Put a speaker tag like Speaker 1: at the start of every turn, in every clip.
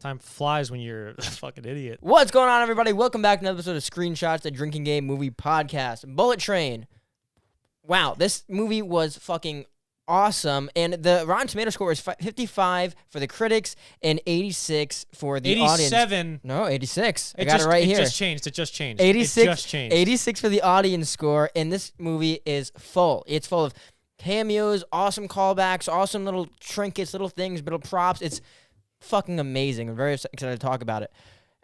Speaker 1: Time flies when you're a fucking idiot.
Speaker 2: What's going on, everybody? Welcome back to another episode of Screenshots, the Drinking Game Movie Podcast. Bullet Train. Wow, this movie was fucking awesome. And the Rotten Tomato score is 55 for the critics and 86 for the
Speaker 1: 87.
Speaker 2: audience.
Speaker 1: 87.
Speaker 2: No, 86. I got it right here.
Speaker 1: It just changed.
Speaker 2: 86,
Speaker 1: It just changed.
Speaker 2: 86 for the audience score. And this movie is full. It's full of cameos, awesome callbacks, awesome little trinkets, little things, little props. It's fucking amazing. I'm very excited to talk about it.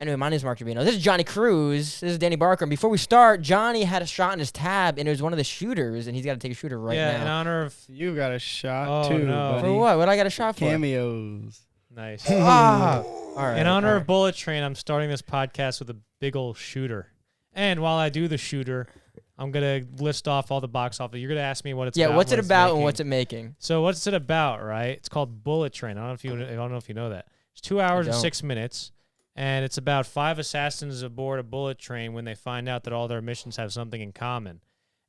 Speaker 2: Anyway, my name is Mark Trevino. This is Johnny Cruz. This is Danny Barker. And before we start, Johnny had a shot in his tab, and it was one of the shooters, and he's got to take a shooter right now.
Speaker 1: Yeah, in honor of...
Speaker 3: You got a shot, too,
Speaker 1: no.
Speaker 3: buddy.
Speaker 2: For what? What I got a shot for?
Speaker 3: Cameos.
Speaker 1: Nice.
Speaker 2: All right.
Speaker 1: In honor of Bullet Train, I'm starting this podcast with a big old shooter. And while I do the shooter, I'm going to list off all the box office. You're going to ask me what it's about.
Speaker 2: Yeah, what's it about and
Speaker 1: making.
Speaker 2: what's it making?
Speaker 1: So what's it about, right? It's called Bullet Train. I don't know if you know that. It's 2 hours and 6 minutes. And it's about 5 assassins aboard a bullet train when they find out that all their missions have something in common.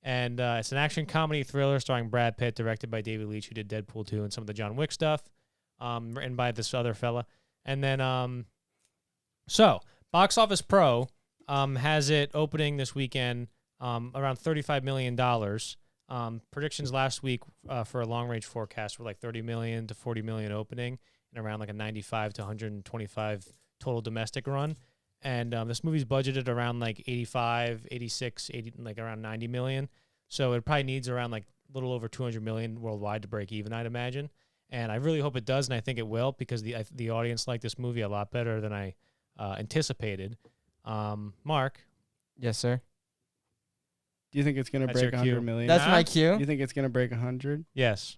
Speaker 1: And it's an action comedy thriller starring Brad Pitt, directed by David Leitch, who did Deadpool 2 and some of the John Wick stuff, written by this other fella. And then, so Box Office Pro has it opening this weekend around $35 million. Predictions last week for a long-range forecast were like 30 million to 40 million opening and around like a 95 to 125 total domestic run. And this movie's budgeted around like 85, 86, 80, like around 90 million. So it probably needs around like a little over 200 million worldwide to break even, I'd imagine. And I really hope it does, and I think it will, because the audience liked this movie a lot better than I anticipated. Mark?
Speaker 2: Yes, sir.
Speaker 3: Do you think it's going to
Speaker 1: That's
Speaker 3: break
Speaker 1: your cue.
Speaker 3: 100 million?
Speaker 2: That's my cue.
Speaker 3: You think it's going to break 100?
Speaker 1: Yes.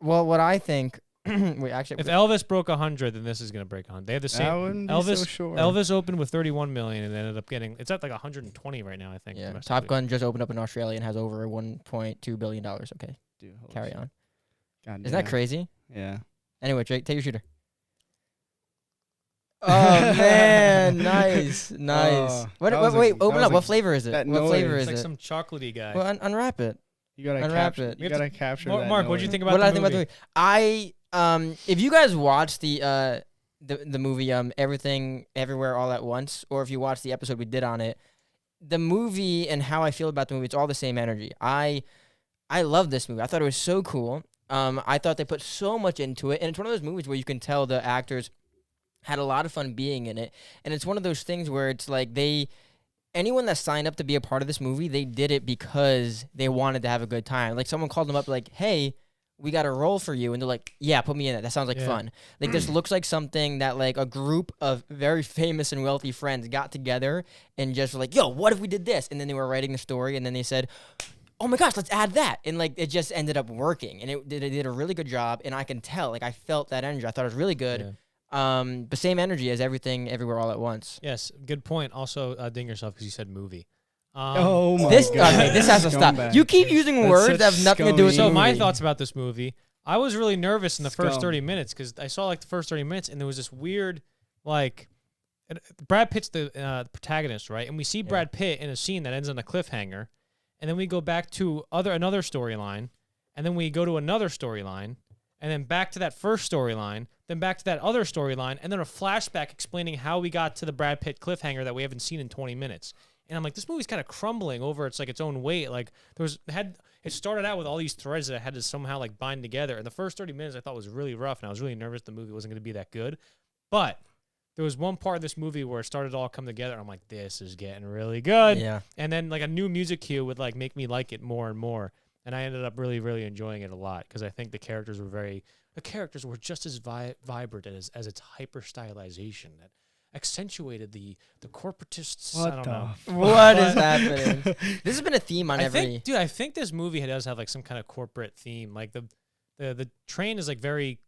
Speaker 2: Well, what I think... Wait, actually...
Speaker 1: If Elvis broke 100, then this is going to break 100. They have the same...
Speaker 3: I wouldn't be
Speaker 1: Elvis,
Speaker 3: so sure.
Speaker 1: Elvis opened with 31 million and ended up getting... It's at like 120 right now, I think.
Speaker 2: Yeah,
Speaker 1: domestically.
Speaker 2: Top Gun just opened up in Australia and has over $1.2 billion. Okay,
Speaker 3: Dude, holy
Speaker 2: carry
Speaker 3: shit.
Speaker 2: on.
Speaker 3: God
Speaker 2: Isn't that
Speaker 3: damn.
Speaker 2: crazy?
Speaker 3: Yeah.
Speaker 2: Anyway, Drake, take your shooter. Oh, man. Nice. Nice. Wait,
Speaker 3: that was
Speaker 2: wait,
Speaker 3: a-
Speaker 2: open
Speaker 3: that
Speaker 2: up.
Speaker 3: was
Speaker 2: What
Speaker 3: a-
Speaker 2: flavor is it?
Speaker 3: that
Speaker 2: What
Speaker 3: noise.
Speaker 2: flavor
Speaker 1: It's
Speaker 2: is
Speaker 1: like
Speaker 2: it?
Speaker 1: some chocolatey guy.
Speaker 2: Well, unwrap it.
Speaker 3: You got to
Speaker 2: Unwrap
Speaker 3: capture,
Speaker 2: it.
Speaker 3: you gotta capture that
Speaker 1: Mark, what do you
Speaker 3: noise.
Speaker 1: think about
Speaker 2: What
Speaker 1: the
Speaker 2: did I think
Speaker 1: movie?
Speaker 2: about the movie? If you guys watch the movie Everything Everywhere All at Once, or if you watch the episode we did on it, the movie and how I feel about the movie, it's all the same energy. I love this movie. I thought it was so cool. I thought they put so much into it, and it's one of those movies where you can tell the actors had a lot of fun being in it, and it's one of those things where it's like anyone that signed up to be a part of this movie, they did it because they wanted to have a good time. Like, someone called them up like, hey, we got a role for you. And they're like, yeah, put me in it. That sounds like fun. Like, this looks like something that, like, a group of very famous and wealthy friends got together and just were like, yo, what if we did this? And then they were writing the story, and then they said, oh my gosh, let's add that. And, like, it just ended up working. And they did a really good job, and I can tell. Like, I felt that energy. I thought it was really good.
Speaker 1: Yeah.
Speaker 2: But same energy as Everything Everywhere All at Once.
Speaker 1: Yes, good point. Also, ding yourself because you said movie.
Speaker 3: Oh, my
Speaker 2: This
Speaker 3: God.
Speaker 2: okay, this has to stop.
Speaker 3: Scumbag.
Speaker 2: You keep using
Speaker 3: That's
Speaker 2: words
Speaker 3: such
Speaker 2: that have nothing to do with
Speaker 3: scum.
Speaker 1: So
Speaker 2: the
Speaker 1: my
Speaker 2: movie.
Speaker 1: thoughts about this movie, I was really nervous in the first
Speaker 3: Scum.
Speaker 1: 30 minutes because I saw like the first 30 minutes and there was this weird, like, Brad Pitt's the protagonist, right? And we see Brad Pitt in a scene that ends on a cliffhanger, and then we go back to another storyline, and then we go to another storyline, and then back to that first storyline, then back to that other storyline, and then a flashback explaining how we got to the Brad Pitt cliffhanger that we haven't seen in 20 minutes. And I'm like, this movie's kind of crumbling over its own weight. Like, it started out with all these threads that I had to somehow like bind together. And the first 30 minutes I thought was really rough, and I was really nervous the movie wasn't going to be that good. But there was one part of this movie where it started to all come together, and I'm like, this is getting really good.
Speaker 2: Yeah.
Speaker 1: And then like a new music cue would like make me like it more and more. And I ended up really, really enjoying it a lot because I think the characters were just as vibrant as its hyper stylization that accentuated the corporatists.
Speaker 3: What
Speaker 1: I don't
Speaker 3: the
Speaker 1: know.
Speaker 2: What is happening? This has been a theme on
Speaker 1: I
Speaker 2: every.
Speaker 1: think this movie does have like some kind of corporate theme. Like the train is like very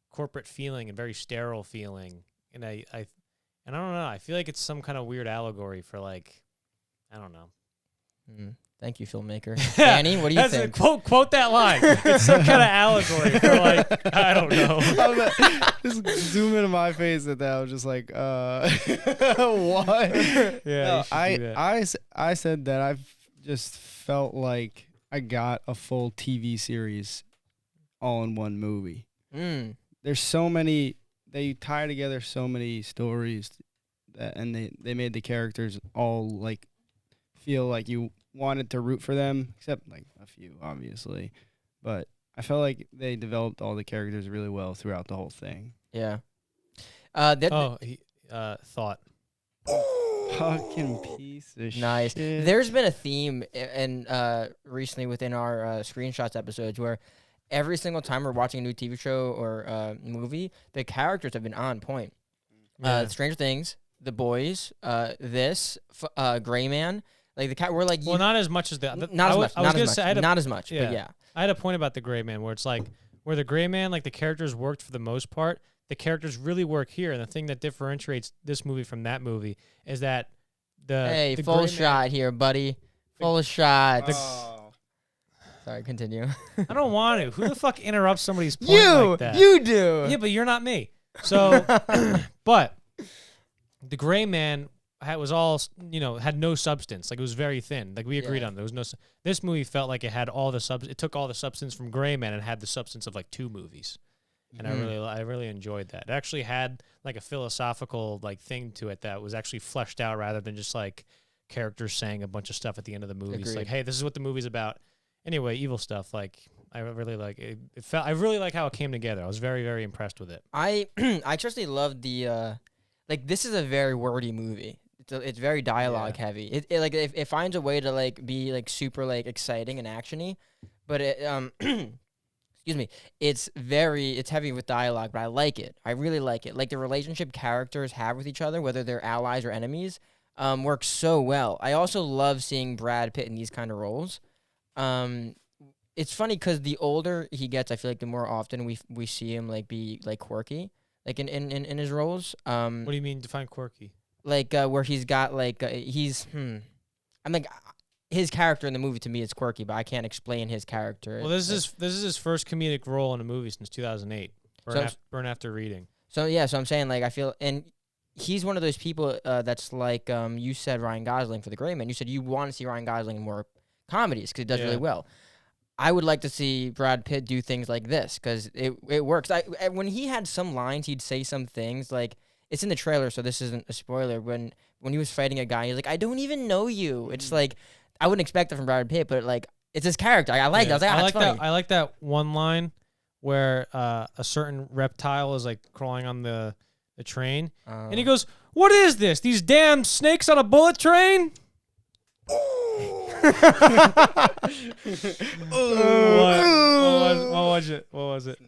Speaker 1: corporate feeling and very sterile feeling. And I don't know. I feel like it's some kind of weird allegory for like, I don't know.
Speaker 2: Thank you, filmmaker. Danny, what do you think?
Speaker 1: Quote that line. It's some kind of allegory for like, I don't know.
Speaker 3: Just zoom into my face at that. I was just like, what?
Speaker 1: Yeah,
Speaker 3: No,
Speaker 1: you should do that.
Speaker 3: I said that I've just felt like I got a full TV series all in one movie.
Speaker 2: Mm.
Speaker 3: There's so many they tie together so many stories and they made the characters all like feel like you wanted to root for them, except like a few obviously, but I felt like they developed all the characters really well throughout the whole thing.
Speaker 2: Yeah.
Speaker 1: Thought.
Speaker 3: Fucking piece of
Speaker 2: Nice.
Speaker 3: shit.
Speaker 2: There's been a theme in recently within our screenshots episodes where every single time we're watching a new TV show or movie, the characters have been on point.
Speaker 1: Yeah.
Speaker 2: Stranger Things, The Boys, Gray Man, like the cat. We're like,
Speaker 1: Well, not as much as the.
Speaker 2: not as much,
Speaker 1: I was gonna say,
Speaker 2: not as much,
Speaker 1: yeah.
Speaker 2: but yeah.
Speaker 1: I had a point about the Gray Man where it's like where the Gray Man, like the characters worked for the most part. The characters really work here, and the thing that differentiates this movie from that movie is that the
Speaker 2: Full
Speaker 1: Gray
Speaker 2: shot here, buddy. Full shot.
Speaker 3: Oh.
Speaker 2: Sorry, continue.
Speaker 1: I don't want to. Who the fuck interrupts somebody's point
Speaker 2: You,
Speaker 1: like that?
Speaker 2: you do.
Speaker 1: Yeah, but you're not me. So, but the Gray Man was all, had no substance. Like it was very thin. Like we agreed on. There was no. This movie felt like it had all the It took all the substance from Gray Man and had the substance of like 2 movies. And I really enjoyed that. It actually had like a philosophical like thing to it that was actually fleshed out rather than just like characters saying a bunch of stuff at the end of the movie. It's like, hey, this is what the movie's about. Anyway, evil stuff. Like I really like it. I really like how it came together. I was very, very impressed with it.
Speaker 2: I actually loved the like this is a very wordy movie. It's very dialogue heavy. It like it finds a way to like be like super like exciting and actiony, but it excuse me, it's heavy with dialogue, but I like it. I really like it. Like the relationship characters have with each other, whether they're allies or enemies, works so well. I also love seeing Brad Pitt in these kind of roles. It's funny because the older he gets, I feel like the more often we see him like be like quirky, like in his roles.
Speaker 1: What do you mean define quirky?
Speaker 2: Like where he's got like I'm like his character in the movie to me is quirky, but I can't explain his character.
Speaker 1: Well, this is his first comedic role in a movie since 2008. Burn After Reading.
Speaker 2: So I'm saying like I feel, and he's one of those people that's like you said Ryan Gosling for The Gray Man. You said you want to see Ryan Gosling in more comedies because he does really well. I would like to see Brad Pitt do things like this because it works. When he had some lines, he'd say some things like it's in the trailer, so this isn't a spoiler. When he was fighting a guy, he's like, "I don't even know you." It's like I wouldn't expect it from Brad Pitt, but like it's his character. I like that. I was like, that's funny.
Speaker 1: I like that one line where a certain reptile is like crawling on the train, and he goes, "What is this? These damn snakes on a bullet train?" What was it?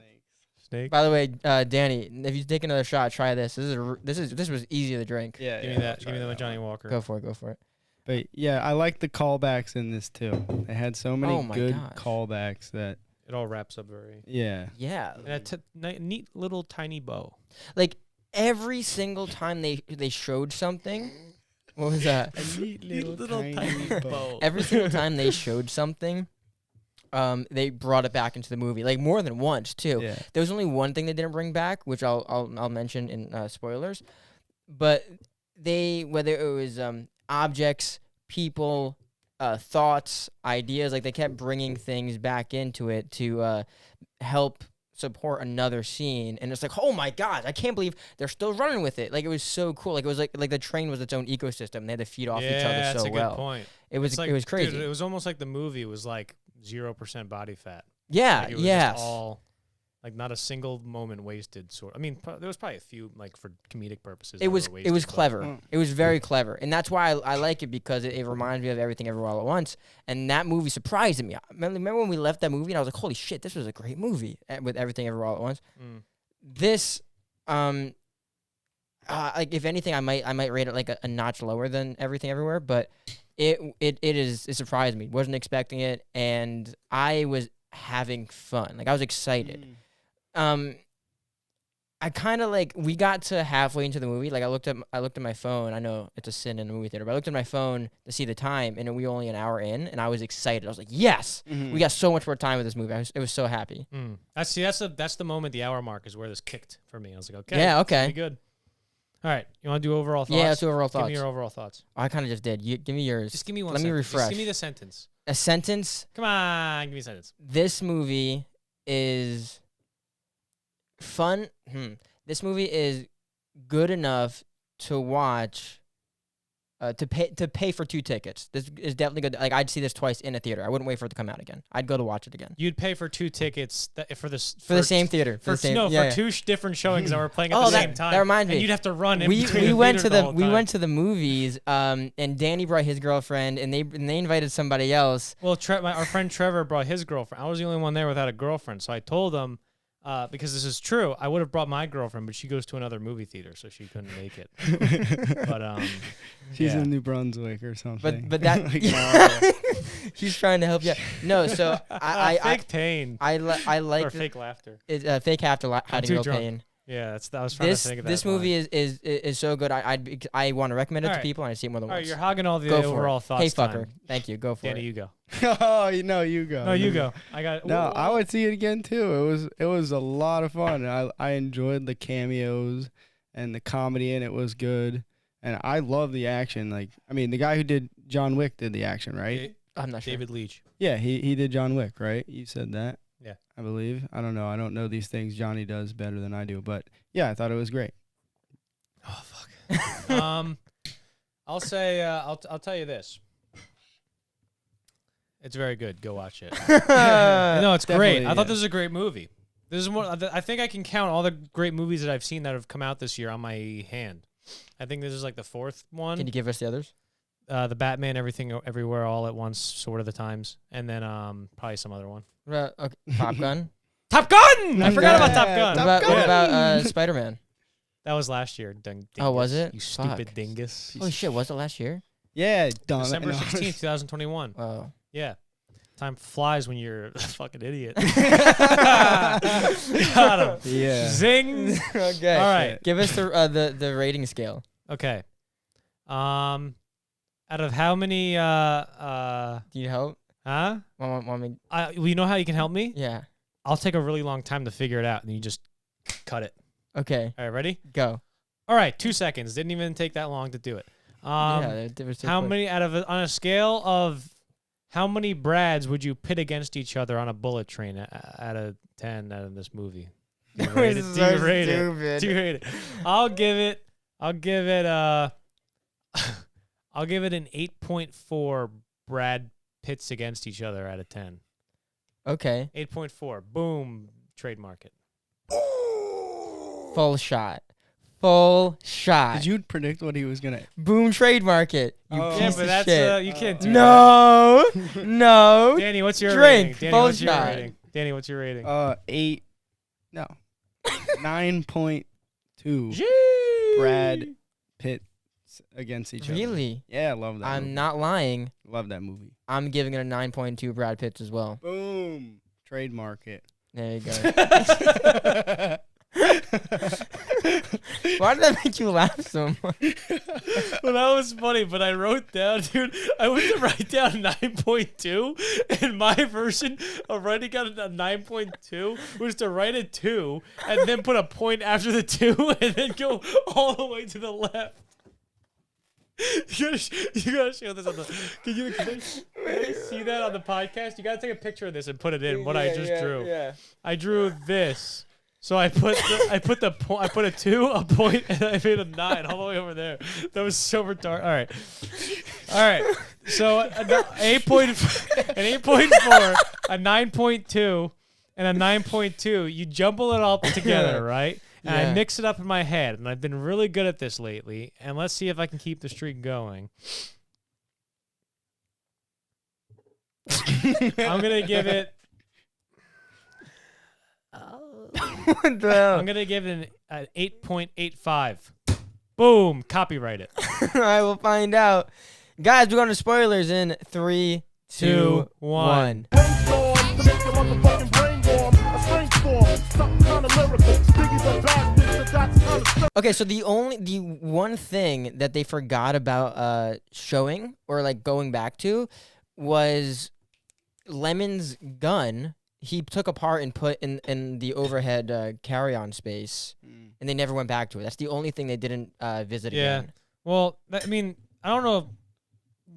Speaker 1: Snake.
Speaker 2: By the way, Danny, if you take another shot, try this. This was easy to drink.
Speaker 3: Yeah,
Speaker 1: Give me that. Give me that with Johnny Walker.
Speaker 2: Go for it.
Speaker 3: But yeah, I like the callbacks in this too. They had so many good
Speaker 2: gosh.
Speaker 3: callbacks that
Speaker 1: It all wraps up very.
Speaker 3: yeah.
Speaker 1: And a neat little tiny bow.
Speaker 2: Like every single time they showed something. What was that?
Speaker 3: A neat little tiny bow.
Speaker 2: Every single time they showed something, they brought it back into the movie, like more than once too.
Speaker 3: Yeah.
Speaker 2: There was only one thing they didn't bring back, which I'll mention in spoilers. But whether it was objects, people, thoughts, ideas, like they kept bringing things back into it to help support another scene, and it's like, oh my god, I can't believe they're still running with it. Like it was so cool. Like it was like the train was its own ecosystem. They had to feed off each other so well.
Speaker 1: Yeah, that's a good point.
Speaker 2: It was crazy.
Speaker 1: Dude, it was almost like the movie was like 0% body fat.
Speaker 2: Yeah,
Speaker 1: like it was just all like not a single moment wasted. I mean, there was probably a few like for comedic purposes.
Speaker 2: It was clever. It was very clever, and that's why I like it because it reminds me of Everything Everywhere All at Once. And that movie surprised me. Remember when we left that movie and I was like, "Holy shit, this was a great movie!" With Everything Everywhere All at Once. This, like if anything, I might rate it like a notch lower than Everything Everywhere, but it surprised me. Wasn't expecting it, and I was having fun. Like I was excited. I kind of like we got to halfway into the movie. Like I looked at my phone. I know it's a sin in a movie theater, but I looked at my phone to see the time, and we were only an hour in, and I was excited. I was like, "Yes, we got so much more time with this movie." I was so happy.
Speaker 1: That's the moment. The hour mark is where this kicked for me. I was like, "Okay,
Speaker 2: yeah, okay,
Speaker 1: be good." All right, you want to do overall thoughts?
Speaker 2: Yeah, let's do overall thoughts.
Speaker 1: Give me your overall thoughts.
Speaker 2: I kind of just did. Give me yours.
Speaker 1: Just give me one.
Speaker 2: Let me refresh.
Speaker 1: Just give me the sentence.
Speaker 2: A sentence.
Speaker 1: Come on, give me a sentence.
Speaker 2: This movie is fun. This movie is good enough to watch. To pay for 2 tickets. This is definitely good. Like I'd see this twice in a theater. I wouldn't wait for it to come out again. I'd go to watch it again.
Speaker 1: You'd pay for 2 tickets for the
Speaker 2: same theater. For
Speaker 1: two different showings that were playing at the same time.
Speaker 2: That reminds me.
Speaker 1: And you'd have to run.
Speaker 2: We went to the movies. And Danny brought his girlfriend, and they invited somebody else.
Speaker 1: Well, our friend Trevor brought his girlfriend. I was the only one there without a girlfriend, so I told him. Because this is true, I would have brought my girlfriend, but she goes to another movie theater, so she couldn't make it. But
Speaker 3: she's in New Brunswick or something.
Speaker 2: But that she's trying to help you. No, so
Speaker 1: fake pain.
Speaker 2: I like
Speaker 1: or fake laughter.
Speaker 2: It's fake after hiding real pain.
Speaker 1: Yeah, I was trying to think of that.
Speaker 2: This movie is so good. I want to recommend it to people, and I see it more than once.
Speaker 1: All right, you're hogging all the
Speaker 2: go
Speaker 1: overall thoughts.
Speaker 2: Hey, fucker. Thank you. Go for
Speaker 1: Danny,
Speaker 2: it.
Speaker 1: you go.
Speaker 3: Oh, no, you go.
Speaker 1: No, you go. I got.
Speaker 3: No, I would see it again too. It was a lot of fun. I enjoyed the cameos and the comedy, and it was good. And I love the action. Like, I mean, the guy who did John Wick did the action, right?
Speaker 2: I'm not sure.
Speaker 1: David Leitch.
Speaker 3: Yeah, he did John Wick, right? You said that.
Speaker 1: Yeah,
Speaker 3: I believe. I don't know. I don't know these things. Johnny does better than I do, but yeah, I thought it was great.
Speaker 1: Oh fuck. I'll say. I'll tell you this. It's very good. Go watch it. No, it's great. I thought this was a great movie. This is one. I think I can count all the great movies that I've seen that have come out this year on my hand. I think this is like the 4th one.
Speaker 2: Can you give us the others?
Speaker 1: The Batman, Everything, Everywhere, All at Once, sort of the times, and then probably some other one.
Speaker 2: Okay. Top Gun.
Speaker 1: Top Gun! I forgot about Top Gun.
Speaker 2: What about Spider-Man?
Speaker 1: That was last year. Dingus.
Speaker 2: Oh, was it?
Speaker 1: You stupid dingus.
Speaker 2: Holy shit! Was it last year?
Speaker 3: Yeah,
Speaker 1: December 16th, 2021.
Speaker 2: Oh.
Speaker 1: Yeah. Time flies when you're a fucking idiot. Got him.
Speaker 3: Yeah.
Speaker 1: Zing.
Speaker 2: Okay.
Speaker 1: All right.
Speaker 2: Give us the rating scale.
Speaker 1: Okay. Out of how many?
Speaker 2: Do you help?
Speaker 1: Huh?
Speaker 2: Want me?
Speaker 1: Well, you know how you can help me?
Speaker 2: Yeah.
Speaker 1: I'll take a really long time to figure it out, and you just cut it.
Speaker 2: Okay.
Speaker 1: All right, ready?
Speaker 2: Go.
Speaker 1: All right, 2 seconds. Didn't even take that long to do it. How many on a scale of how many Brads would you pit against each other on a bullet train out of 10 out of this movie? Do you rate it? Do you rate it? I'll give it an 8.4 Brad pits against each other out of 10.
Speaker 2: Okay.
Speaker 1: 8.4. Boom. Trademark it.
Speaker 2: Full shot. Full shot.
Speaker 3: Did you predict what he was gonna?
Speaker 2: Boom, trademark it. You piece
Speaker 1: yeah, but
Speaker 2: of
Speaker 1: that's
Speaker 2: shit.
Speaker 1: you can't do
Speaker 2: no, no.
Speaker 1: Danny, what's your
Speaker 2: Drink.
Speaker 1: rating?
Speaker 2: Full shot.
Speaker 1: Danny, what's your rating?
Speaker 3: 8. No. 9.2. Brad Pitt against each other.
Speaker 2: Really?
Speaker 3: Yeah, I love that.
Speaker 2: I'm not lying.
Speaker 3: Love that movie.
Speaker 2: I'm giving it a 9.2 Brad Pitt as well.
Speaker 3: Boom. Trademark it.
Speaker 2: There you go. Why did that make you laugh so much?
Speaker 1: Well, that was funny, but I wrote down, dude, I went to write down 9.2, and my version of writing out a 9.2 was to write a 2, and then put a point after the 2, and then go all the way to the left. You gotta show this on the. Can you see that on the podcast? You gotta take a picture of this and put it in. What I just drew. Yeah. I drew this. So I put a 2, a point, and I made a 9 all the way over there. That was so retarded. All right. So an 8.4, a 9.2, and a 9.2. You jumble it all together, right? And I mix it up in my head, and I've been really good at this lately. And let's see if I can keep the streak going. I'm gonna give it.
Speaker 2: What the hell?
Speaker 1: I'm gonna give it an 8.85. Boom! Copyright it.
Speaker 2: All right, we'll find out, guys. We're going to spoilers in 3, 2, 1. Okay, so the one thing that they forgot about showing or like going back to was Lemon's gun. He took apart and put in the overhead carry-on space, and they never went back to it. That's the only thing they didn't visit again.
Speaker 1: Well, I mean, I don't know.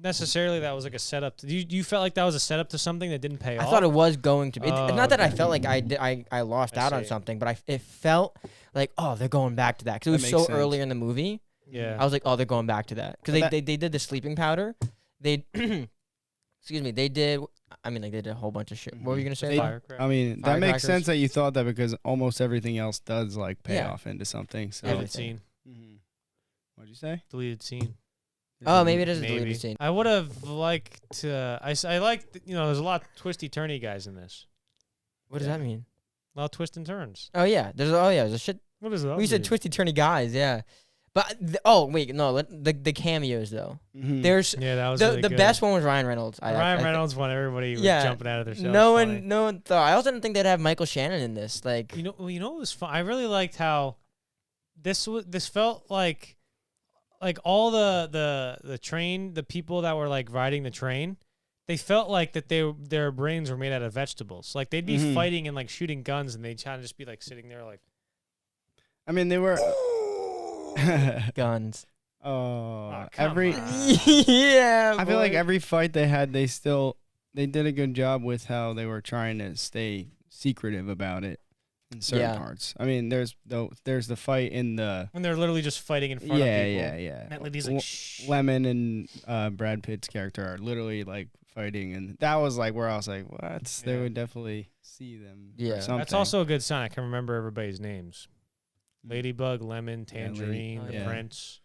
Speaker 1: necessarily that was like a setup. You felt like that was a setup to something that didn't pay off?
Speaker 2: I thought it was going to be. Not that I
Speaker 1: okay.
Speaker 2: felt like I lost out on something, but it felt like, oh, they're going back to that. Because it was so earlier in the movie.
Speaker 1: Yeah.
Speaker 2: I was like, oh, they're going back to that. Because they did the sleeping powder. They, excuse me, they did, I mean, like, they did a whole bunch of shit. What were you going to say?
Speaker 3: I mean, that makes sense that you thought that because almost everything else does, like, pay off into something. So.
Speaker 1: Deleted scene.
Speaker 3: What'd you say?
Speaker 1: Deleted scene.
Speaker 2: Oh, maybe it is a deleted scene.
Speaker 1: I would have liked I liked, there's a lot of twisty-turny guys in this.
Speaker 2: What does that mean?
Speaker 1: A lot of twists and turns.
Speaker 2: Oh, yeah. There's a shit.
Speaker 1: What is that?
Speaker 2: We said twisty-turny guys, yeah. But, wait, no, the cameos, though. There's,
Speaker 1: that was
Speaker 2: the best one was Ryan Reynolds.
Speaker 1: Ryan Reynolds when everybody was jumping out of their cells.
Speaker 2: No one thought. I also didn't think they'd have Michael Shannon in this. Like,
Speaker 1: you know what was fun? I really liked how this felt like all the train, the people that were like riding the train, they felt like that their brains were made out of vegetables. Like they'd be fighting and like shooting guns, and they'd kind of just be like sitting there like.
Speaker 3: I mean, they were
Speaker 2: guns.
Speaker 3: Every
Speaker 2: yeah.
Speaker 3: I feel like every fight they had, they did a good job with how they were trying to stay secretive about it in certain parts. I mean, there's the fight in the
Speaker 1: when they're literally just fighting in front of people.
Speaker 3: Yeah.
Speaker 1: And that lady's like, shh.
Speaker 3: Lemon and Brad Pitt's character are literally like fighting, and that was like where I was like, what? Yeah. They would definitely see them. Yeah,
Speaker 1: that's also a good sign. I can remember everybody's names. Ladybug, Lemon, Tangerine, the Prince.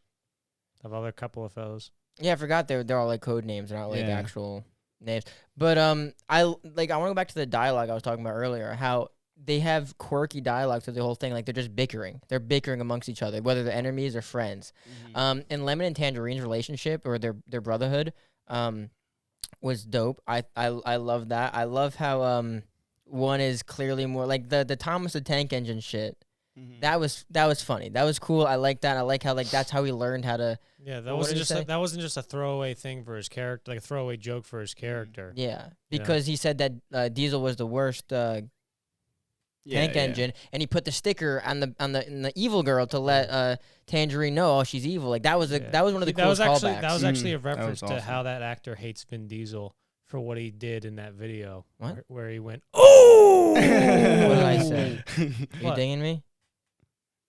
Speaker 1: Of other couple of fellas.
Speaker 2: Yeah, I forgot they're all like code names, they're not like actual names. But I want to go back to the dialogue I was talking about earlier. How they have quirky dialogue through the whole thing. Like they're just bickering. They're bickering amongst each other, whether they're enemies or friends. And Lemon and Tangerine's relationship or their brotherhood was dope. I love that. I love how one is clearly more like the Thomas the Tank Engine shit. That was funny. That was cool. I like that. I like how that's how he learned how to.
Speaker 1: Yeah, that wasn't just a throwaway thing for his character, like a throwaway joke for his character.
Speaker 2: Yeah, because he said that Diesel was the worst tank engine, and he put the sticker on the evil girl to let Tangerine know, she's evil. Like that was one of the coolest callbacks.
Speaker 1: That was actually a reference to how that actor hates Vin Diesel for what he did in that video.
Speaker 2: What?
Speaker 1: Where he went, oh!
Speaker 2: What did I say? You dinging me?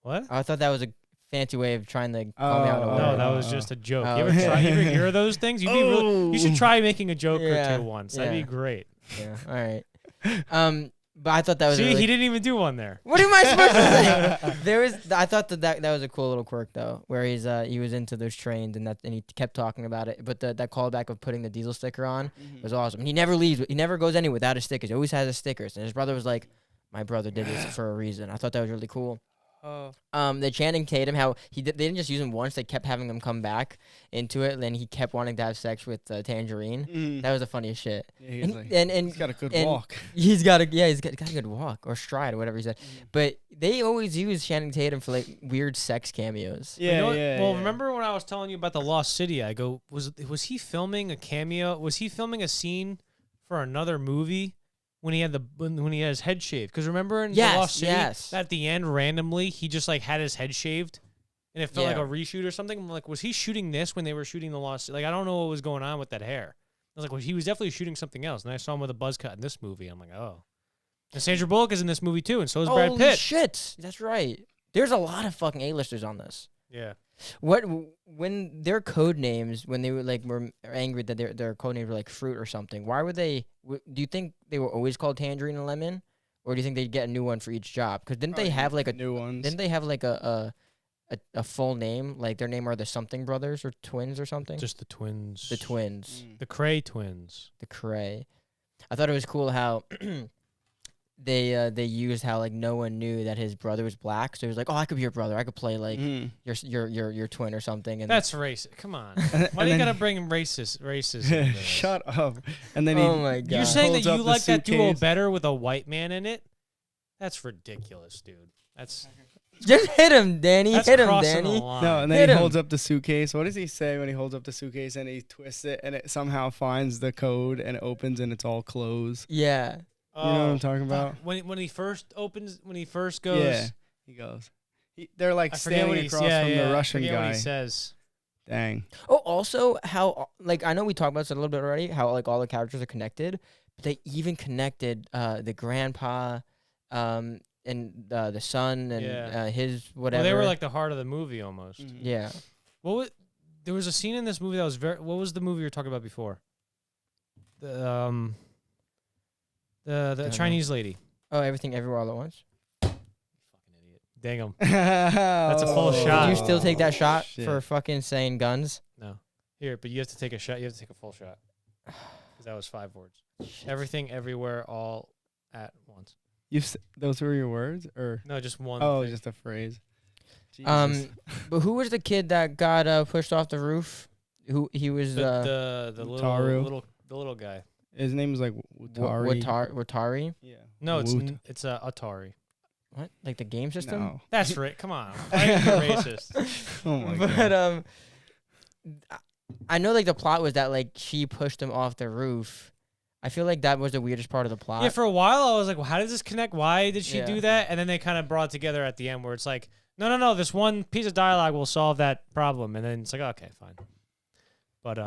Speaker 1: What?
Speaker 2: I thought that was a fancy way of trying to call me out.
Speaker 1: No, that was just a joke. You ever hear those things? You should try making a joke or two once. That'd be great.
Speaker 2: Yeah. All right. But I thought that was.
Speaker 1: See, he didn't even do one there.
Speaker 2: What am I supposed to say? I thought that was a cool little quirk though, where he was into those trains and he kept talking about it. But that callback of putting the Diesel sticker on was awesome. And he never leaves. He never goes anywhere without his stickers. He always has his stickers. And his brother was like, "My brother did this for a reason." I thought that was really cool. The Channing Tatum, how they didn't just use him once; they kept having him come back into it. And then he kept wanting to have sex with Tangerine. That was the funniest shit.
Speaker 3: Yeah, he's got a good walk.
Speaker 2: He's got a good walk or stride or whatever he said. But they always use Channing Tatum for like weird sex cameos.
Speaker 1: Well, remember when I was telling you about the Lost City? I go, was he filming a cameo? Was he filming a scene for another movie? When he had his head shaved, because remember in the Lost City, at the end randomly he just like had his head shaved, and it felt like a reshoot or something. I'm like, was he shooting this when they were shooting the Lost City? Like I don't know what was going on with that hair. I was like, well, he was definitely shooting something else. And I saw him with a buzz cut in this movie. I'm like, oh, and Sandra Bullock is in this movie too, and so is Brad Pitt.
Speaker 2: Holy shit, that's right. There's a lot of fucking A-listers on this.
Speaker 1: Yeah.
Speaker 2: When their code names, when they were angry that their code names were like fruit or something, why were they? Do you think they were always called Tangerine and Lemon, or do you think they'd get a new one for each job? Because didn't they have like
Speaker 3: new ones?
Speaker 2: Didn't they have like a full name? Like their name are the something brothers or twins or something?
Speaker 1: Just the twins.
Speaker 2: The twins.
Speaker 1: The Cray twins.
Speaker 2: The Cray. I thought it was cool how. They used how like no one knew that his brother was black, so he was like, "Oh, I could be your brother. I could play like your twin or something." And
Speaker 1: that's racist. Come on, why do you gotta bring racism?
Speaker 3: Shut up! And then
Speaker 2: my God,
Speaker 1: you're saying that you like that duo better with a white man in it? That's ridiculous, dude. That's
Speaker 2: just hit him, Danny. Hit him, Danny.
Speaker 3: No, and then he holds up the suitcase. What does he say when he holds up the suitcase and he twists it and it somehow finds the code and it opens and it's all clothes?
Speaker 2: Yeah.
Speaker 3: You know what I'm talking about?
Speaker 1: When he first goes...
Speaker 3: Yeah, he goes. They're like standing across from the Russian guy.
Speaker 1: I forget what he says.
Speaker 3: Dang.
Speaker 2: Oh, also how like I know we talked about this a little bit already. How like all the characters are connected, but they even connected the grandpa, and the son and
Speaker 1: Yeah.
Speaker 2: his
Speaker 1: Well,
Speaker 2: whatever.
Speaker 1: they were like the heart of the movie almost.
Speaker 3: Mhm.
Speaker 2: yeah.
Speaker 1: What was, there was a scene in this movie that was very. What was the movie you were talking about before? The
Speaker 2: Don't
Speaker 1: Chinese lady.
Speaker 2: Oh, everything everywhere all at once.
Speaker 1: Fucking idiot. Dang him. That's a full shot.
Speaker 2: Did you still take that shot
Speaker 3: shit.
Speaker 2: for fucking saying guns?
Speaker 1: No. Here, but you have to take a shot. You have to take a full shot. Because that was 5 words. Everything, everywhere, all at once.
Speaker 3: Those were your words, or
Speaker 1: No, just one.
Speaker 3: oh,
Speaker 1: thing.
Speaker 3: just a phrase.
Speaker 2: Um,
Speaker 3: Jesus.
Speaker 2: But who was the kid that got pushed off the roof? Who he was?
Speaker 1: the
Speaker 3: Wataru.
Speaker 1: little guy.
Speaker 3: His name was like Watari.
Speaker 2: Watari.
Speaker 3: Yeah.
Speaker 1: No,
Speaker 3: Woot.
Speaker 1: it's Atari.
Speaker 2: What? Like the game system?
Speaker 3: No.
Speaker 1: That's right. Come on. Why are you racist?
Speaker 3: Oh my
Speaker 2: But
Speaker 3: god.
Speaker 2: I know like the plot was that like she pushed him off the roof. I feel like that was the weirdest part of the plot.
Speaker 1: Yeah, for a while I was like, well, how does this connect? Why did she
Speaker 2: Yeah.
Speaker 1: do that? And then they kind of brought it together at the end where it's like, no, this one piece of dialogue will solve that problem. And then it's like, okay, fine. But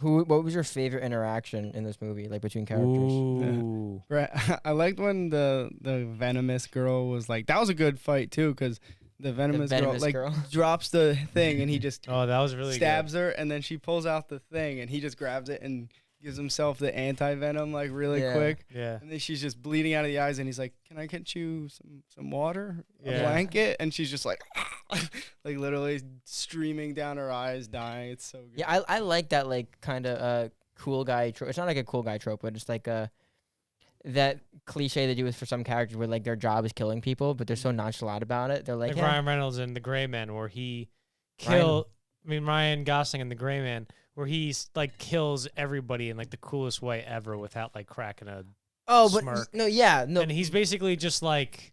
Speaker 2: What was your favorite interaction in this movie, like between characters?
Speaker 1: ooh.
Speaker 3: Right. I liked when the venomous girl was like, that was a good fight too, because the venomous, girl drops the thing and he just
Speaker 1: Oh, that was really
Speaker 3: stabs her, and then she pulls out the thing and he just grabs it and gives himself the anti-venom like really
Speaker 2: Yeah.
Speaker 3: quick.
Speaker 1: good. Yeah.
Speaker 3: And then she's just bleeding out of the eyes, and he's like, "Can I get you some water, a
Speaker 1: Yeah.
Speaker 3: blanket?" And she's just like, like literally streaming down her eyes, dying. It's so good.
Speaker 2: Yeah, I like that like kind of cool guy trope. It's not like a cool guy trope, but it's like that cliche they do with for some characters where like their job is killing people, but they're so nonchalant about it. They're like,
Speaker 1: Like
Speaker 2: yeah.
Speaker 1: Ryan Reynolds in The Gray Man where he killed, Ryan Gosling in The Gray Man where he's like kills everybody in like the coolest way ever without like cracking a
Speaker 2: Oh, but
Speaker 1: smirk.
Speaker 2: no, yeah, no.
Speaker 1: And he's basically just like,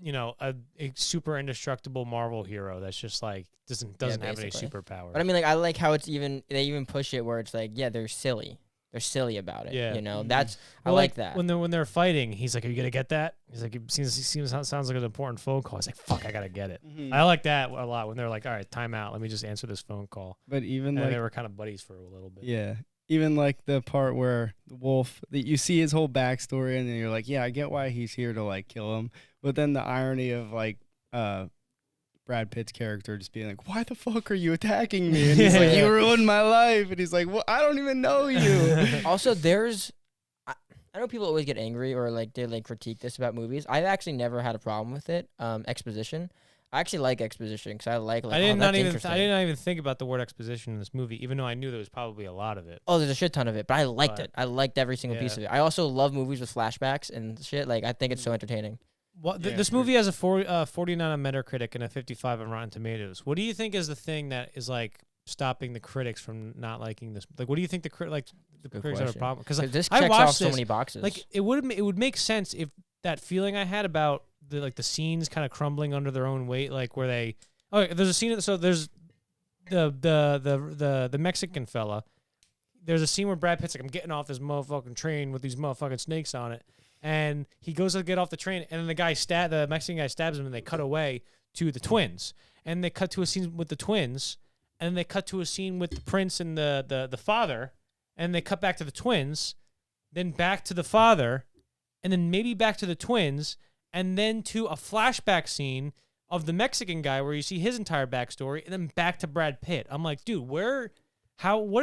Speaker 1: a super indestructible Marvel hero that's just like doesn't have any
Speaker 2: basically.
Speaker 1: superpower.
Speaker 2: But I mean, like I like how they even push it where it's like, yeah, they're silly. They're silly about it.
Speaker 1: Yeah.
Speaker 2: You know,
Speaker 3: Mhm.
Speaker 2: that's I
Speaker 1: Well,
Speaker 2: like that.
Speaker 1: when they're fighting, he's like, "Are you gonna get that?" He's like, "It sounds like an important phone call." He's like, "Fuck, I gotta get it."
Speaker 3: Mhm.
Speaker 1: I like that a lot when they're like, "All right, time out. Let me just answer this phone call."
Speaker 3: But even
Speaker 1: And
Speaker 3: like,
Speaker 1: they were kind of buddies for a little bit.
Speaker 3: yeah, even like the part where the wolf, that you see his whole backstory, and then you're like, yeah, I get why he's here to like kill him. But then the irony of like, Brad Pitt's character just being like, "Why the fuck are you attacking me?" And he's like, "You ruined my life." And he's like, "Well, I don't even know you."
Speaker 2: Also, I know people always get angry or like they like critique this about movies. I've actually never had a problem with it. Exposition. I actually like exposition because I like.
Speaker 1: I did
Speaker 2: oh,
Speaker 1: not
Speaker 2: that's
Speaker 1: even
Speaker 2: interesting.
Speaker 1: I did not even think about the word exposition in this movie, even though I knew there was probably a lot of it.
Speaker 2: Oh, there's a shit ton of it, but I liked
Speaker 1: But-
Speaker 2: it. I liked every single piece
Speaker 1: Yeah.
Speaker 2: of it. I also love movies with flashbacks and shit. Like I think it's so entertaining.
Speaker 1: What
Speaker 3: Yeah,
Speaker 1: this
Speaker 3: sure.
Speaker 1: movie has a 49 on Metacritic and a 55 on Rotten Tomatoes. What do you think is the thing that is like stopping the critics from not liking this? Like, what do you think the
Speaker 2: Good
Speaker 1: critics have a
Speaker 2: question.
Speaker 1: problem? Because
Speaker 2: 'Cause this
Speaker 1: I
Speaker 2: checks off
Speaker 1: watched
Speaker 2: so
Speaker 1: this,
Speaker 2: many boxes.
Speaker 1: like it would make sense if that feeling I had about the scenes kind of crumbling under their own weight, like where they there's a scene. So there's the Mexican fella. There's a scene where Brad Pitt's like, I'm getting off this motherfucking train with these motherfucking snakes on it. And he goes to get off the train, and then the Mexican guy stabs him, and they cut away to the twins. And they cut to a scene with the twins, and then they cut to a scene with the prince and the father, and they cut back to the twins, then back to the father, and then maybe back to the twins, and then to a flashback scene of the Mexican guy where you see his entire backstory, and then back to Brad Pitt. I'm like, dude, what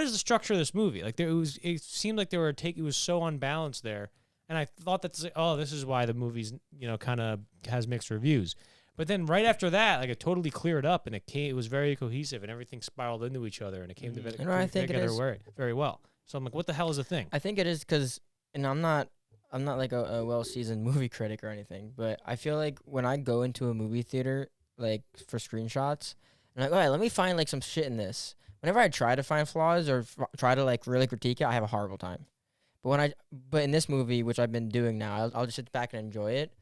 Speaker 1: is the structure of this movie? Like, it seemed like it was so unbalanced there. And I thought this is why the movie's, kind of has mixed reviews. But then right after that, like it totally cleared up and it was very cohesive and everything spiraled into each other and it came
Speaker 2: I think it
Speaker 1: together
Speaker 2: is.
Speaker 1: very well. So I'm like, what the hell is the thing?
Speaker 2: I think it is because, and I'm not like a well-seasoned movie critic or anything, but I feel like when I go into a movie theater, like for screenshots, I'm like, all right, let me find like some shit in this. Whenever I try to find flaws or try to like really critique it, I have a horrible time. But in this movie, which I've been doing now, I'll just sit back and enjoy it.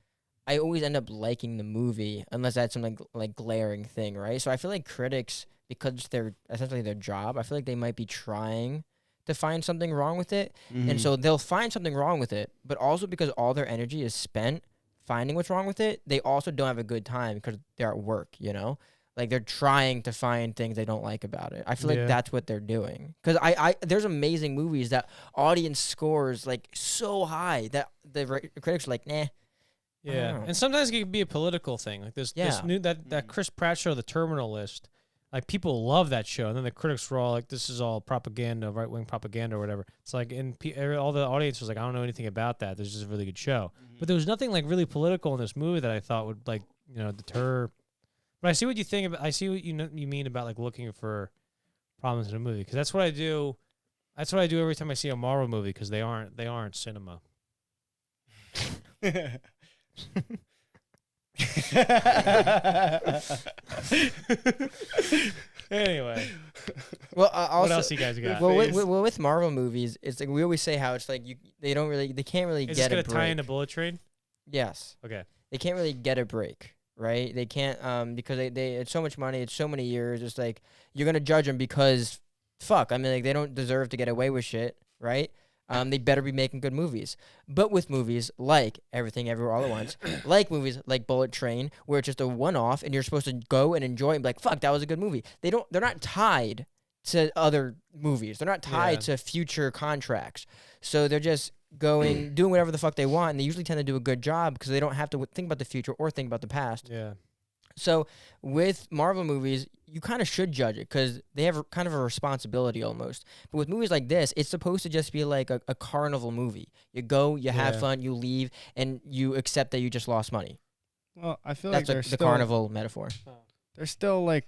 Speaker 2: I always end up liking the movie unless that's some like glaring thing, right? So I feel like critics, because they're essentially their job, I feel like they might be trying to find something wrong with it.
Speaker 3: Mm-hmm.
Speaker 2: And so they'll find something wrong with it, but also because all their energy is spent finding what's wrong with it, they also don't have a good time because they're at work, you know? Like they're trying to find things they don't like about it. I feel like
Speaker 1: Yeah.
Speaker 2: that's what they're doing. Because there's amazing movies that audience scores like so high that the critics are like, nah.
Speaker 1: Yeah,
Speaker 2: know.
Speaker 1: and sometimes it can be a political thing. Like this
Speaker 2: Yeah.
Speaker 1: new that Chris Pratt show, The Terminal List. Like people love that show, and then the critics were all like, "This is all propaganda, right wing propaganda, or whatever." It's like, all the audience was like, "I don't know anything about that. This is a really good show." But there was nothing like really political in this movie that I thought would like deter. But I see what you think about. I see what you mean about like looking for problems in a movie, because that's what I do. That's what I do every time I see a Marvel movie, because they aren't cinema. Anyway,
Speaker 2: Well, also,
Speaker 1: what else you guys got?
Speaker 2: Well, with Marvel movies, it's like we always say how it's like they can't really
Speaker 1: Is
Speaker 2: get
Speaker 1: this
Speaker 2: a
Speaker 1: gonna
Speaker 2: break.
Speaker 1: tie into Bullet Train?
Speaker 2: Yes,
Speaker 1: Okay.
Speaker 2: they can't really get a break, right? They can't because they it's so much money, it's so many years. It's like you're gonna judge them because fuck. I mean, like they don't deserve to get away with shit, right? They better be making good movies. But with movies like Everything Everywhere All at Once, like movies like Bullet Train, where it's just a one-off and you're supposed to go and enjoy it and be like, fuck, that was a good movie. They're not tied to other movies. They're not tied to future contracts. So they're just doing whatever the fuck they want, and they usually tend to do a good job because they don't have to think about the future or think about the past.
Speaker 1: Yeah.
Speaker 2: So with Marvel movies, you kind of should judge it because they have kind of a responsibility almost. But with movies like this, it's supposed to just be like a carnival movie. You go, you have fun, you leave, and you accept that you just lost money.
Speaker 3: Well, I feel
Speaker 2: That's
Speaker 3: like there's
Speaker 2: the carnival metaphor.
Speaker 3: There's still like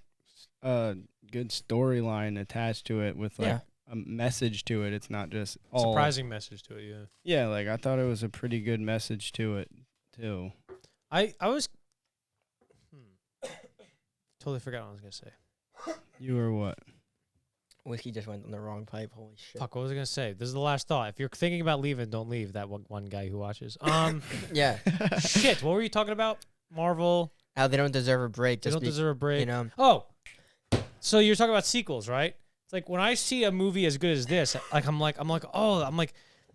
Speaker 3: a good storyline attached to it with like a message to it. It's not just all
Speaker 1: surprising message to it. Yeah.
Speaker 3: Yeah, like I thought it was a pretty good message to it too.
Speaker 1: I was totally forgot what I was gonna say.
Speaker 3: You were what?
Speaker 2: Whiskey just went on the wrong pipe. Holy shit.
Speaker 1: Fuck, what was I gonna say? This is the last thought. If you're thinking about leaving, don't leave. That one guy who watches.
Speaker 2: Yeah.
Speaker 1: Shit. What were you talking about? Marvel.
Speaker 2: How they don't deserve a break.
Speaker 1: They don't deserve a break.
Speaker 2: You know.
Speaker 1: Oh, so you're talking about sequels, right? It's like when I see a movie as good as this, I'm like,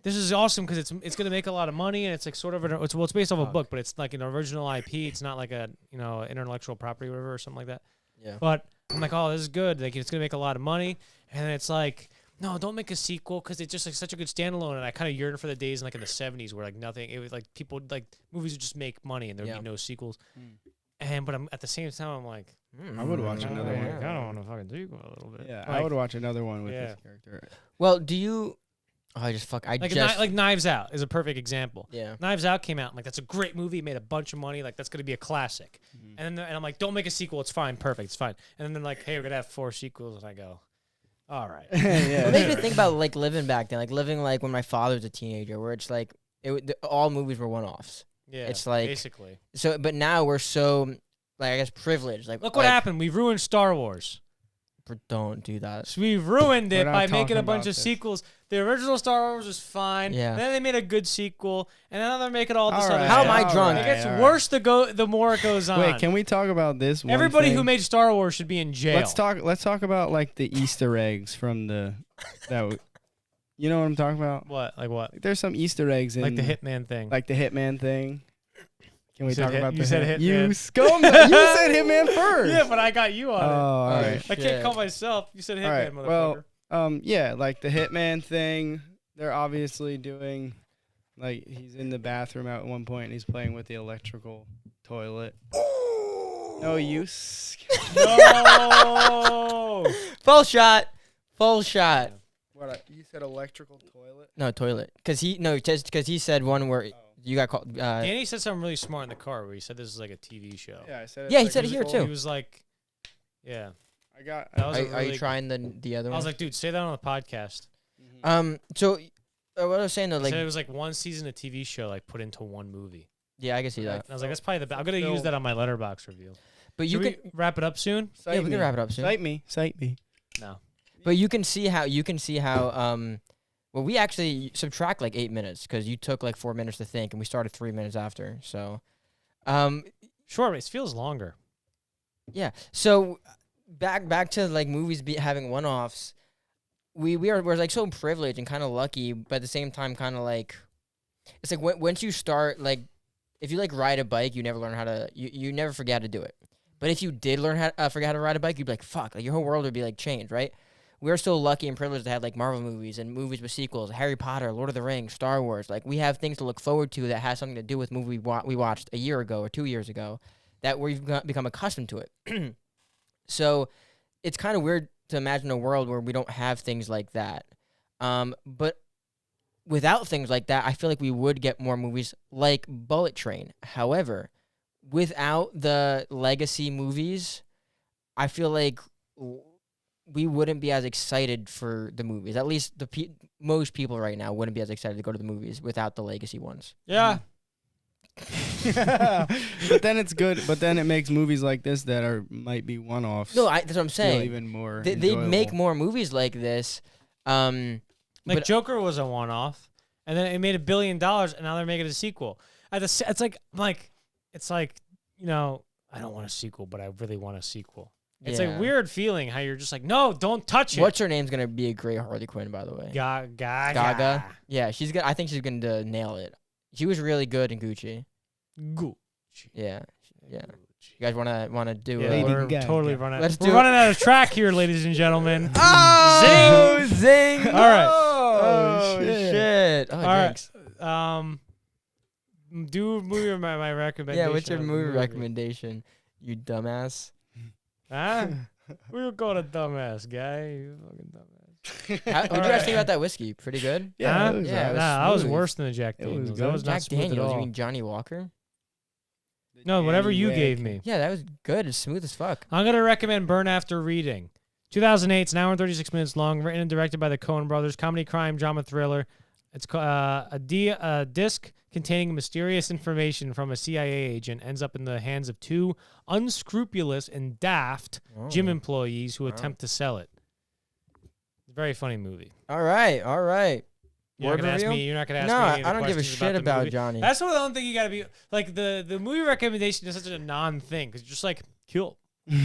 Speaker 1: this is awesome because it's gonna make a lot of money, and it's like sort of it's based off a book, but it's like an original IP. It's not like a intellectual property or whatever or something like that.
Speaker 2: Yeah.
Speaker 1: But I'm like, oh, this is good. Like it's gonna make a lot of money, and then it's like, no, don't make a sequel because it's just like such a good standalone. And I kind of yearn for the days like in the '70s where like nothing. It was like people like movies would just make money and there'd be no sequels. But I'm at the same time I'm like,
Speaker 3: I would watch another one.
Speaker 1: I kind of want to fucking sequel a little bit.
Speaker 3: Yeah,
Speaker 1: like,
Speaker 3: I would watch another one with this character.
Speaker 2: Well, do you? Oh, like
Speaker 1: Knives Out is a perfect example.
Speaker 2: Yeah.
Speaker 1: Knives Out came out. I'm like, that's a great movie. Made a bunch of money. Like that's gonna be a classic. And I'm like, don't make a sequel. It's fine. Perfect. It's fine. And then they're like, hey, we're gonna have 4 sequels. And I go, all right.
Speaker 2: It makes me think about like living back then, like living like when my father was a teenager, where it's like all movies were one-offs.
Speaker 1: Yeah.
Speaker 2: It's like
Speaker 1: basically.
Speaker 2: So, but now we're so like I guess privileged. Like
Speaker 1: look what happened. We ruined Star Wars.
Speaker 2: Don't do that.
Speaker 1: So we ruined it by making a bunch of
Speaker 3: this.
Speaker 1: sequels. The original Star Wars was fine.
Speaker 2: Yeah.
Speaker 1: And then they made a good sequel, and now they're making all this
Speaker 3: All
Speaker 1: other
Speaker 3: right,
Speaker 2: How
Speaker 1: shit.
Speaker 2: am I drunk?
Speaker 1: It gets worse the more it goes on.
Speaker 3: Wait, can we talk about this?
Speaker 1: Everybody
Speaker 3: one
Speaker 1: who
Speaker 3: thing?
Speaker 1: made Star Wars should be in jail.
Speaker 3: Let's talk about like the Easter eggs from you know what I'm talking about?
Speaker 1: What? Like what?
Speaker 3: Like, there's some Easter eggs in
Speaker 1: Like the Hitman thing.
Speaker 3: Like the Hitman thing. Can we talk about
Speaker 1: you said Hitman.
Speaker 3: You scumbag! You said Hitman first.
Speaker 1: Yeah, but I got you on
Speaker 3: Oh,
Speaker 1: it.
Speaker 3: all right.
Speaker 1: I can't call myself. You said Hitman,
Speaker 3: All right.
Speaker 1: motherfucker.
Speaker 3: Well, yeah, like the Hitman thing. They're obviously doing, like, he's in the bathroom at one point and he's playing with the electrical toilet. No use.
Speaker 1: No.
Speaker 2: Full shot.
Speaker 3: What? You said electrical toilet?
Speaker 2: No toilet. Because he said one where you got called.
Speaker 1: Danny said something really smart in the car where he said this is like a TV show.
Speaker 3: Yeah, I said.
Speaker 2: Yeah, he said it here too.
Speaker 1: He was like, yeah.
Speaker 3: That was
Speaker 1: a
Speaker 2: Are you
Speaker 1: really-
Speaker 2: trying the other one?
Speaker 1: I was like, dude, say that on the podcast.
Speaker 2: So what I was saying though,
Speaker 1: I
Speaker 2: like,
Speaker 1: said it was like one season of TV show like put into one movie.
Speaker 2: yeah, I can see that.
Speaker 1: And I was like, that's probably I'm gonna use that on my Letterboxd review.
Speaker 2: But
Speaker 1: Should
Speaker 2: you
Speaker 1: we
Speaker 2: can
Speaker 1: wrap it up soon?
Speaker 2: yeah, we can wrap it up soon.
Speaker 3: Cite me.
Speaker 1: No.
Speaker 2: But you can see how well, we actually subtract like 8 minutes because you took like 4 minutes to think, and we started 3 minutes after. So,
Speaker 1: Sure, it feels longer.
Speaker 2: yeah. So back to like movies having one-offs. We're like so privileged and kind of lucky, but at the same time, kind of like it's like once you start like if you like ride a bike, you never learn how to you never forget how to do it. But if you did learn forget how to ride a bike, you'd be like, fuck, like your whole world would be like changed, right? We're so lucky and privileged to have like Marvel movies and movies with sequels, Harry Potter, Lord of the Rings, Star Wars. Like we have things to look forward to that has something to do with movie we watched a year ago or 2 years ago, that we've become accustomed to it. So it's kind of weird to imagine a world where we don't have things like that. But without things like that, I feel like we would get more movies like Bullet Train. However, without the legacy movies, I feel like we wouldn't be as excited for the movies. At least most people right now wouldn't be as excited to go to the movies without the legacy ones.
Speaker 1: Yeah.
Speaker 3: But then it's good. But then it makes movies like this that might be one-offs.
Speaker 2: No, that's what I'm saying.
Speaker 3: Even more.
Speaker 2: They make more movies like this.
Speaker 1: Like Joker was a one-off, and then it made $1 billion, and now they're making a sequel. It's like you know, I don't want a sequel, but I really want a sequel. It's a weird feeling how you're just like, no, don't touch it.
Speaker 2: What's her name's gonna be a great Harley Quinn, by the way? Gaga. Yeah, she's gonna. I think she's gonna nail it. She was really good in Gucci. Yeah. You guys wanna do it?
Speaker 1: We're totally running.
Speaker 2: We're
Speaker 1: running out of track here, ladies and gentlemen.
Speaker 2: Oh, zing!
Speaker 1: All right.
Speaker 2: Oh shit! Oh,
Speaker 1: all right. Do movie my recommendation.
Speaker 2: Yeah, what's your movie recommendation? You dumbass.
Speaker 1: Huh? We were calling a dumbass guy. You fucking dumbass.
Speaker 2: What did you guys think about that whiskey? Pretty good.
Speaker 3: Yeah,
Speaker 1: huh?
Speaker 3: it was,
Speaker 1: That was worse than the Jack
Speaker 3: It was
Speaker 1: Daniels.
Speaker 3: good.
Speaker 1: That was not
Speaker 2: Jack
Speaker 1: smooth at
Speaker 2: Daniels.
Speaker 1: all.
Speaker 2: You mean Johnny Walker?
Speaker 1: No, whatever you gave me.
Speaker 2: Yeah, that was good. It's smooth as fuck.
Speaker 1: I'm gonna recommend Burn After Reading. 2008. It's an hour and 36 minutes long. Written and directed by the Coen brothers. Comedy, crime, drama, thriller. It's a disc containing mysterious information from a CIA agent ends up in the hands of two unscrupulous and daft gym employees who attempt to sell it. It's a very funny movie.
Speaker 2: All right.
Speaker 1: You're not gonna ask me. You're not gonna ask me.
Speaker 2: No,
Speaker 1: Any of the
Speaker 2: I don't give a
Speaker 1: questions
Speaker 2: shit
Speaker 1: the
Speaker 2: about
Speaker 1: movie.
Speaker 2: Johnny.
Speaker 1: That's the only thing you gotta be like. The movie recommendation is such a non-thing because you're just like cool.
Speaker 2: You're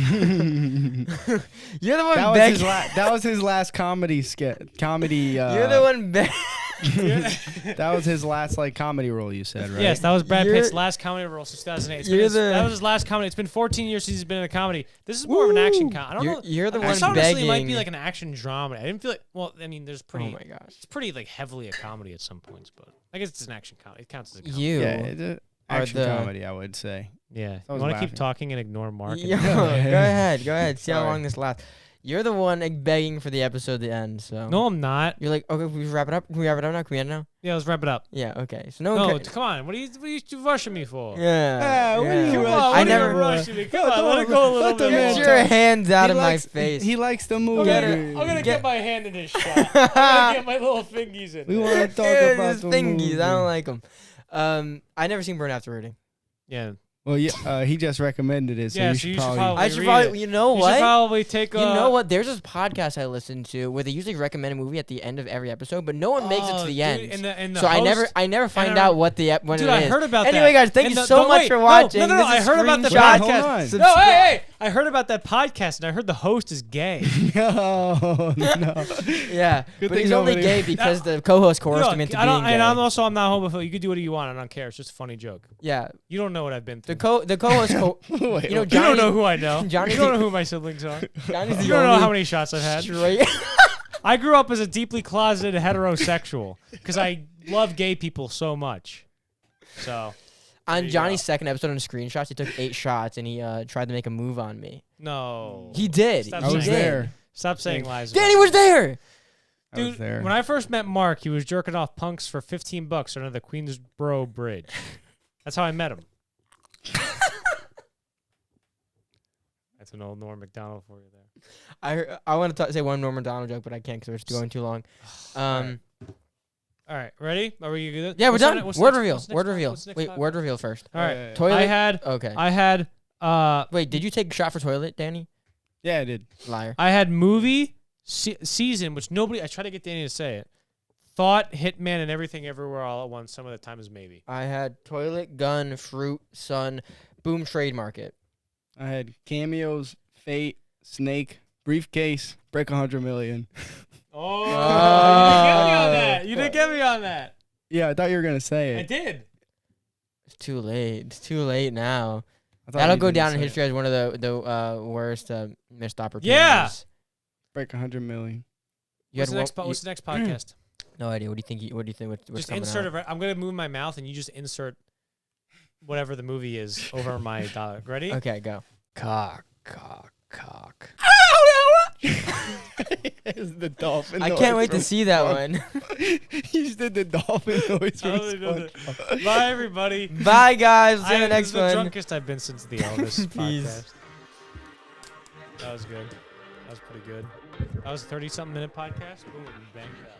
Speaker 2: the one
Speaker 3: that was
Speaker 2: begging.
Speaker 3: that was his last comedy skit.
Speaker 2: You're the one begging.
Speaker 3: That was his last comedy role. You said, right?
Speaker 1: Yes, that was Brad Pitt's last comedy role since 2008. That was his last comedy. It's been 14 years since he's been in a comedy. This is more of an action comedy. I don't know.
Speaker 2: You're the one
Speaker 1: honestly
Speaker 2: begging.
Speaker 1: It might be like an action drama. I didn't feel like. Well, I mean, there's pretty.
Speaker 2: Oh my gosh.
Speaker 1: It's pretty heavily a comedy at some points, but I guess it's an action comedy. It counts as a comedy.
Speaker 2: You.
Speaker 3: Yeah, it's an action comedy, I would say.
Speaker 1: Yeah.
Speaker 3: I
Speaker 1: You
Speaker 3: was
Speaker 1: want to keep
Speaker 3: laughing.
Speaker 1: talking and ignore Mark?
Speaker 2: Go ahead. See how
Speaker 3: Sorry.
Speaker 2: long this lasts. You're the one begging for the episode to end. So
Speaker 1: No, I'm not.
Speaker 2: you're like, okay, we wrap it up. Can we wrap it up now? Can we end now?
Speaker 1: Yeah, let's wrap it up.
Speaker 2: Yeah. Okay. So no.
Speaker 1: No,
Speaker 2: one
Speaker 1: come on. What are you rushing me for?
Speaker 2: Yeah.
Speaker 3: what are you
Speaker 1: Come
Speaker 3: rushing?
Speaker 1: on,
Speaker 2: I
Speaker 1: what
Speaker 2: never
Speaker 1: are you rushing me? Come on, let it go a little
Speaker 3: let the
Speaker 1: bit
Speaker 3: man
Speaker 2: Get
Speaker 1: more.
Speaker 2: your hands out
Speaker 3: He
Speaker 2: of
Speaker 3: likes-
Speaker 2: my face.
Speaker 3: He likes the
Speaker 1: I'm
Speaker 3: movie.
Speaker 1: gonna get my hand in his shot. I'm gonna get my little fingies in.
Speaker 3: We
Speaker 1: there.
Speaker 3: want to talk
Speaker 2: Dude,
Speaker 3: about
Speaker 2: his
Speaker 3: the
Speaker 2: thingies.
Speaker 3: movie.
Speaker 2: I don't like them. I never seen Burn After Reading.
Speaker 1: Yeah.
Speaker 3: Well, yeah, he just recommended it, so
Speaker 1: Yeah,
Speaker 3: you
Speaker 1: so
Speaker 3: should
Speaker 1: you should
Speaker 3: probably.
Speaker 1: probably-
Speaker 2: I should
Speaker 1: read
Speaker 2: probably.
Speaker 1: it.
Speaker 2: You know
Speaker 1: You
Speaker 2: what?
Speaker 1: should probably take a.
Speaker 2: You know what? There's this podcast I listen to where they usually recommend a movie at the end of every episode, but no one makes it to the
Speaker 1: dude,
Speaker 2: end.
Speaker 1: and the
Speaker 2: So
Speaker 1: host,
Speaker 2: I never find
Speaker 1: I-
Speaker 2: out what when
Speaker 1: Dude,
Speaker 2: it
Speaker 1: I
Speaker 2: is.
Speaker 1: heard about that.
Speaker 2: Anyway, guys, thank
Speaker 1: And
Speaker 2: you
Speaker 1: the-
Speaker 2: so
Speaker 1: but
Speaker 2: much
Speaker 1: wait,
Speaker 2: for watching.
Speaker 1: No,
Speaker 2: This
Speaker 1: I
Speaker 2: is
Speaker 1: heard about the
Speaker 2: screenshot.
Speaker 3: Hold on.
Speaker 1: podcast. No, hey, I heard about that podcast, and I heard the host is gay.
Speaker 3: No.
Speaker 2: Yeah,
Speaker 3: Good
Speaker 2: but
Speaker 3: thing
Speaker 2: he's only
Speaker 3: nobody-
Speaker 2: gay because the co-host coerced
Speaker 1: Look,
Speaker 2: him into
Speaker 1: I don't,
Speaker 2: being
Speaker 1: and
Speaker 2: gay.
Speaker 1: I'm not homophobic. You could do what you want. I don't care. It's just a funny joke.
Speaker 2: Yeah,
Speaker 1: You don't know what I've been through.
Speaker 2: the co-host.
Speaker 3: Wait,
Speaker 2: You know,
Speaker 1: you
Speaker 2: Johnny,
Speaker 1: don't know who I know.
Speaker 2: Johnny's
Speaker 1: you don't
Speaker 2: the-
Speaker 1: know who my siblings are.
Speaker 2: Johnny's the
Speaker 1: You don't know
Speaker 2: only
Speaker 1: how many shots I've had.
Speaker 2: straight.
Speaker 1: I grew up as a deeply closeted heterosexual because I love gay people so much. So
Speaker 2: On
Speaker 1: you
Speaker 2: Johnny's
Speaker 1: go.
Speaker 2: second episode on screenshots, he took 8 shots and he tried to make a move on me.
Speaker 1: no,
Speaker 2: He did.
Speaker 1: Stop
Speaker 3: I
Speaker 2: He
Speaker 3: was
Speaker 2: did.
Speaker 3: there.
Speaker 1: Stop saying lies.
Speaker 2: Danny
Speaker 1: about
Speaker 2: was there.
Speaker 3: I was
Speaker 1: Dude,
Speaker 3: there.
Speaker 1: when I first met Mark, he was jerking off punks for $15 under the Queensboro Bridge. That's how I met him. That's an old Norm Macdonald for you there.
Speaker 2: I want to say one Norman Donald joke, but I can't because it's going too long.
Speaker 1: All right, ready? Are we good?
Speaker 2: Yeah, we're
Speaker 1: What's
Speaker 2: done.
Speaker 1: on it? What's
Speaker 2: Word
Speaker 1: next-
Speaker 2: reveal.
Speaker 1: what's next
Speaker 2: Word
Speaker 1: pod-
Speaker 2: reveal.
Speaker 1: what's next
Speaker 2: Wait,
Speaker 1: pod-
Speaker 2: word reveal first.
Speaker 1: All right.
Speaker 2: Toilet.
Speaker 1: I had
Speaker 2: Okay. Wait, did you take a shot for toilet, Danny?
Speaker 3: Yeah, I did.
Speaker 2: Liar.
Speaker 1: I had movie season, which nobody. I try to get Danny to say it. Thought, Hitman, and Everything Everywhere All at Once. Some of the time is maybe.
Speaker 2: I had toilet, gun, fruit, sun, boom, trade market.
Speaker 3: I had cameos, Fate, Snake, Briefcase, Break 100 Million.
Speaker 1: Oh, you didn't get me on that. You didn't get me on that.
Speaker 3: Yeah, I thought you were gonna say
Speaker 1: I
Speaker 3: it.
Speaker 1: did.
Speaker 2: It's too late. It's too late now. That'll go down in history as one of the worst missed opportunities.
Speaker 1: Yeah.
Speaker 3: Break 100 million.
Speaker 1: What's the next podcast?
Speaker 2: No idea. What do you think? What do you think? What's
Speaker 1: Just
Speaker 2: coming
Speaker 1: insert
Speaker 2: out?
Speaker 1: it. I'm gonna move my mouth, and you just insert whatever the movie is over my dialogue. Ready?
Speaker 2: Okay, go.
Speaker 3: Cock. It's the dolphin.
Speaker 2: I can't wait to see that one.
Speaker 3: He just did the dolphin noise from
Speaker 1: I really know
Speaker 3: SpongeBob.
Speaker 1: Bye, everybody.
Speaker 2: Bye, guys. See you in the next
Speaker 1: This is the
Speaker 2: one.
Speaker 1: drunkest I've been since the Elvis
Speaker 2: Peace.
Speaker 1: podcast. That was good. That was pretty good. That was a 30-something minute podcast. Boom, bang, bell.